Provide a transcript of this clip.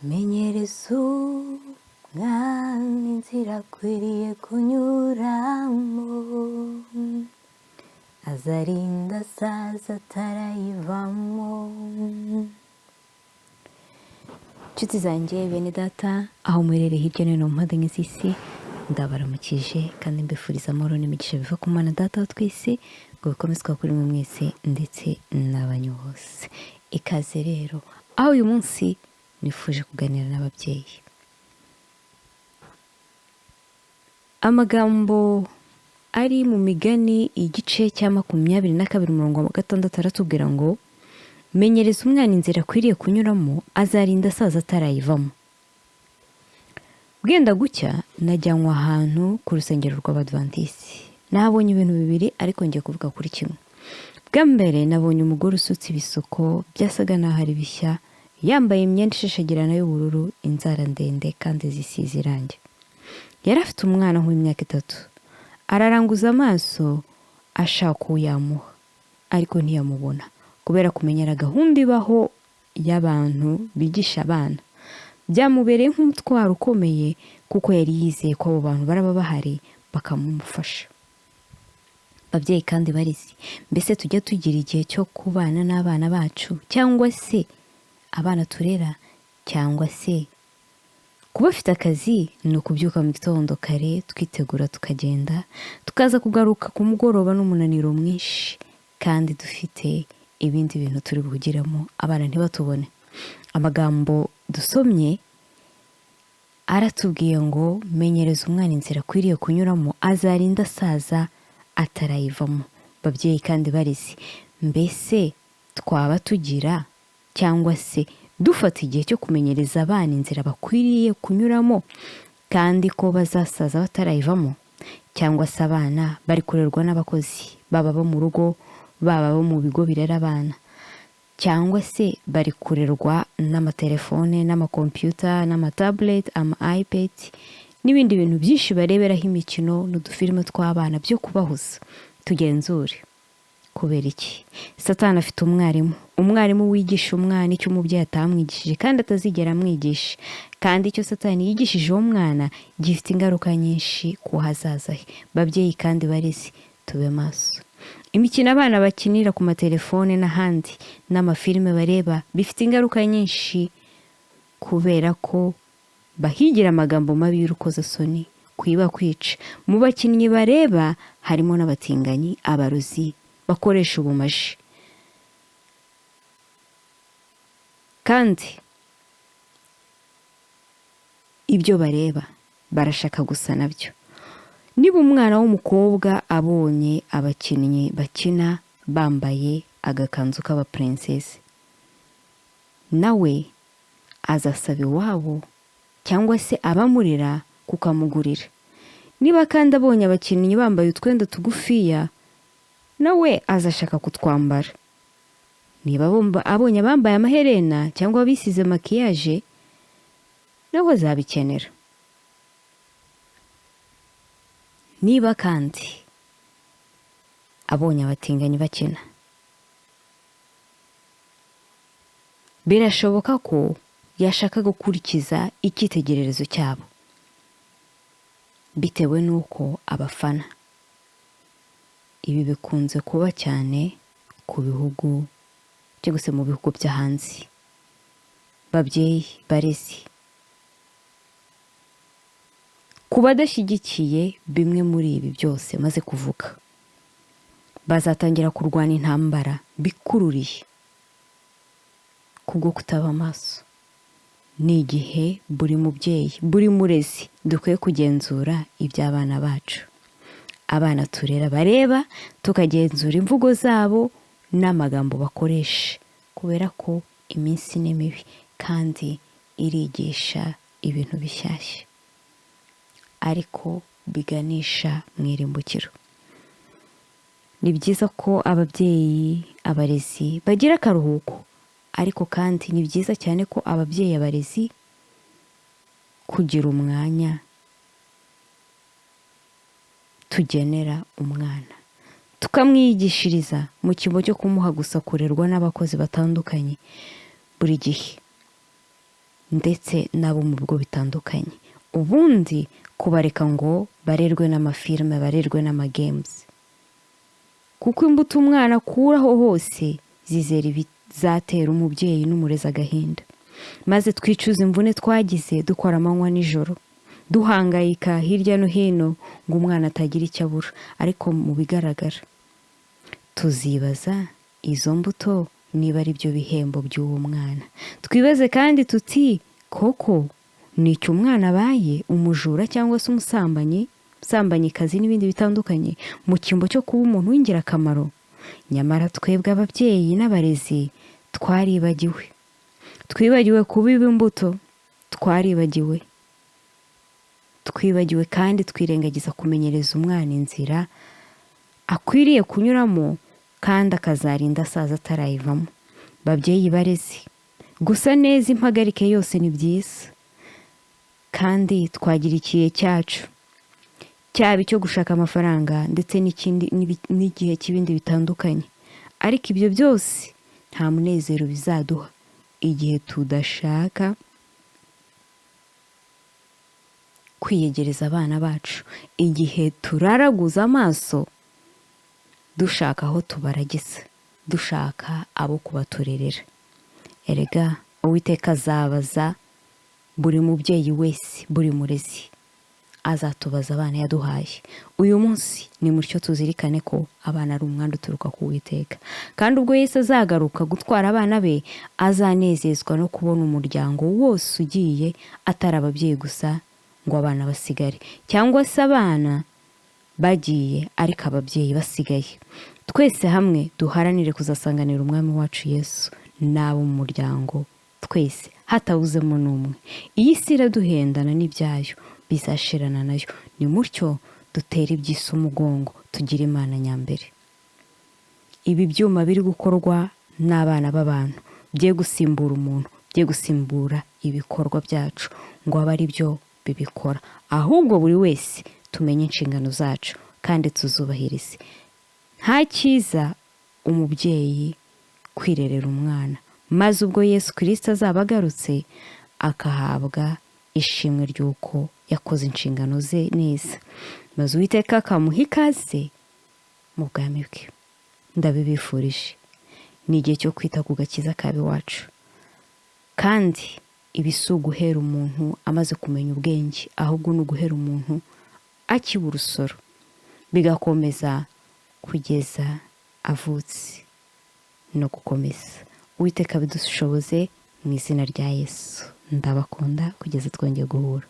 Menyereza umwana inzira akwiriye kunyuramo, azarinda asaza atarayivamo. Nshuti zanjye, bene data, aho muherereye hirya no hino mu mpande z'isi, ndabaramukije kandi mbifuriza amahoro n'imigisha biva ku Mana Data wa twese, ngo bikomeze kuba kuri mwe mwese ndetse n'abanyu bose. Ikaze rero, aho uyu munsi nifuje kuganira n'ababyeyi. Amagambo ari mu Migani igice cya 22 umurongo wa 6 aratubwira ngo menyereza umwana inzira akwiriye kunyuramo, azarinda asaza atarayivamo. Bwenda gucya najyanwa ahantu ku rusengero rw'Abadventisi. Nabonye ibintu bibiri ariko ngiye kuvuga kuri kimwe. Bwa mbere nabonye umugore usutse ibisuko byasaga naho ari bishya, yambaye imyenda ishashagirana y'ubururu, inzara ndende kandi zisize irangi. Yari afite umwana w'imyaka 3. Araranguza amaso ashaka uwo yamuha, ariko ntiyamubona kubera kumenyera gahunda ibaho y'abantu bigisha abana. Byamubereye nk'umutwaro ukomeye kuko yari yizeye ko abo bantu baraba bahari bakamufasha. Babyeyi kandi barizi, mbese tujya tugira igihe cyo kubana n'abana bacu, cyangwa se abana turera, cyangwa se kuba afite akazi ni ukubyuka mu gitondo kare twitegura tukagenda, tukaza kugaruka ku mugoroba n'umunaniro mwinshi kandi dufite ibindi bintu turi bugiramo, abana ntibatubone. Amagambo dusomye aratubwiye ngo menyereza umwana inzira akwiriye kunyuramo, azarinda asaza atarayivamo. Babyeyi kandi barizi, mbese twaba tugira cyangwa se dufata igihe cyo kumenyereza abana inzira bakwiriye kunyuramo kandi ko bazasaza batarayivamo? Cyangwa se abana bari kurerwa n'abakozi, baba bo mu rugo, baba bo mu bigo birera abana, cyangwa se bari kurerwa n'amatelefone, n'amakompiyuta, n'amatableti, ama-iPad n'ibindi bintu byinshi bareberaho imikino n'udufilime tw'abana byo kubahuza. Tugenzure. Kubera iki? Satani afite umwarimu wigisha umwana icyo umubyeyi atamwigishije kandi atazigera amwigisha, kandi icyo Satani yigishije uwo mwana gifite ingaruka nyinshi ku hazaza he. Babyeyi kandi barizi, tube maso. Imikino abana bakinira ku matelefone n'ahandi n'amafilime bareba bifite ingaruka nyinshi kubera ko bahigira amagambo mabi y'urukozasoni, kwiba, kwica. Mu bakinnyi bareba harimo n'abatinganyi, abarozi, bakoresha ubumaji. Kandi ibyo bareba barashaka gusa nabyo. Niba umwana w'umukobwa abonye abakinnyi bakina bambaye agakanzu k'abaprincess, nawe azasaba iwabo cyangwa se abamurera kukamugurira. Niba kandi abonye abakinnyi bambaye utwenda tugufiya, nawe azashaka kutwambara. Niba abonye bambaye amaherena cyangwa bisize makiyaje, nawe azabikenera. Niba kandi abonye abatinganyi bakina, birashoboka ko yashaka gukurikiza icyitegererezo cyabo bitewe n'uko abafana. Ibi bikunze kuba cyane ku bihugu cyangwa se mu bihugu byo hanze. Babyeyi barezi, ku badashyigikiye bimwe muri ibi byose maze kuvuga, bazatangira kurwana intambara bikururiye kubwo kutaba maso. Ni igihe buri mubyeyi, buri murezi dukwiye kugenzura iby'abana bacu. Abana turera bareba, tukagenzura imvugo zabo n'amagambo bakoresha, kubera ko iminsi ni mibi kandi irigisha ibintu bishyashya ariko biganisha mu irimbukiro. Ni byiza ko ababyeyi, abarezi bagira akaruhuko, ariko kandi ni byiza cyane ko ababyeyi, abarezi kugira umwanya tugenera umwana, tukamwigishiriza mu cyimbo cyo kumuha gusa kurerwa n'abakozi batandukanye buri gihe. ndetse n'abo mu bigo bitandukanye, ubundi kubareka ngo barerwe n'amafilime, barerwe n'amagames, kuko imbuto umwana akuraho hose zizatera umubyeyi n'umurezi agahinda, maze twicuza imvune twagize dukora amanywa nijoro, duhangayika hirya no hino ngo umwana atagira icyo abura. Ariko mu bigaragara tuzibaza izo mbuto niba ari byo bihembo by'uwo mwana. Twibaze kandi tuti koko ni icyo umwana abaye, umujura cyangwa se umusambanyikazi n'ibindi bitandukanye, mu cyimbo cyo kuba umuntu w'ingirakamaro. Nyamara twebwe ababyeyi n'abarezi twibagiwe kubiba imbuto, twibagiwe kandi twirengagiza kumenyereza umwana inzira akwiriye kunyuramo kandi akazarinda asaza atarayivamo. Babyeyi barezi, gusa neza impagarike yose ni byiza, kandi twagira ikihe cyacu, cyaba icyo gushaka amafaranga ndetse n'igihe cy'ibindi bitandukanye, ariko ibyo byose nta munezero bizaduha igihe tudashaka kwiyegereza abana bacu, igihe turaraguza amaso dushaka aho tubaragiza, dushaka abo kubaturerera. Erega Uwiteka azabaza buri mubyeyi wese, buri murezi azatubaza abana yaduhaye. Uyu munsi ni mutyo tuzirikane ko abana ari umwanda uturuka ku Uwiteka, kandi ubwo Yesu azagaruka gutwara abana be, azanezezwa no kubona umuryango wose ugiye, atari ababyeyi gusa ngo abana basigare, cyangwa se abana bagiye ariko ababyeyi basigaye. Twese hamwe duharanire kuzasanganira umwami wacu Yesu n'abo mu muryango, twese hatabuzemo n'umwe. Iyi si iraduhendana n'ibyayo, bizashirana nayo. Ni mutyo dutere iby'isi umugongo, tugire Imana nyambere. Ibi byuma biri gukorwa n'abana b'abantu bye gusimbura umuntu, bye gusimbura ibikorwa byacu ngo abe ari byo bibikora, ahubwo buri wese tumenye inshingano zacu kandi tuzubahirize. Nta cyiza umubyeyi kwirerera umwana, maze ubwo Yesu Kristo azaba agarutse akahabwa ishimwe ry'uko yakoze inshingano ze neza, maze Uwiteka akamuha ikaze mu bwami bwe. Ndabibifurije. Ni igihe cyo kwita ku gakiza kabe wacu, kandi ibi si uguhera umuntu amaze kumenya ubwenge, ahubwo ni uguhera umuntu akiba urusoro, bigakomeza kugeza avutse no gukomeza. Uwiteka bidushoboze mu izina rya Yesu. Ndabakunda kugeza twongeye guhura.